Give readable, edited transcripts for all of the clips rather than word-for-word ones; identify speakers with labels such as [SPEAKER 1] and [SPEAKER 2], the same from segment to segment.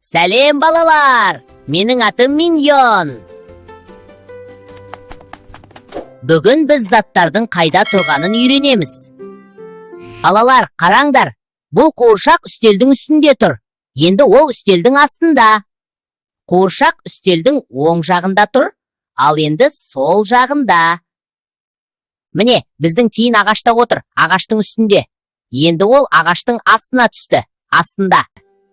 [SPEAKER 1] Сәлем балалар, менің атым Миньон. Бүгін біз заттардың қайда тұрғанын үйренеміз. Балалар, қараңдар, бұл қуыршақ үстелдің үстінде тұр. Енді ол үстелдің астында. Қуыршақ үстелдің оң жағында тұр, ал енді сол жағында. Міне, біздің тиін ағашта отыр, ағаштың үстінде. Енді ол ағаштың астына түсті, астында.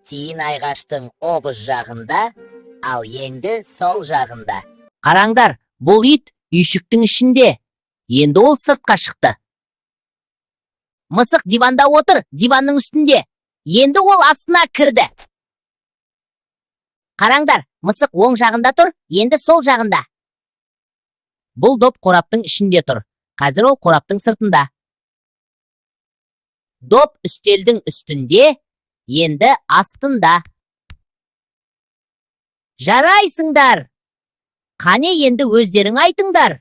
[SPEAKER 1] Тиін ағаштың обыз жағында, ал енді сол жағында. Қараңдар, бұл ит үйшіктің ішінде. Енді ол сыртқа шықты. Мысық диванда отыр, диванның үстінде. Енді ол астына кірді. Қараңдар, мысық оң жағында тұр, енді сол жағында. Бұл доп қораптың ішінде тұр. Қазір ол қораптың сыртында. Доп үстелдің үстінде, енді астында. Жарайсыңдар. Қане енді өздерің айтыңдар.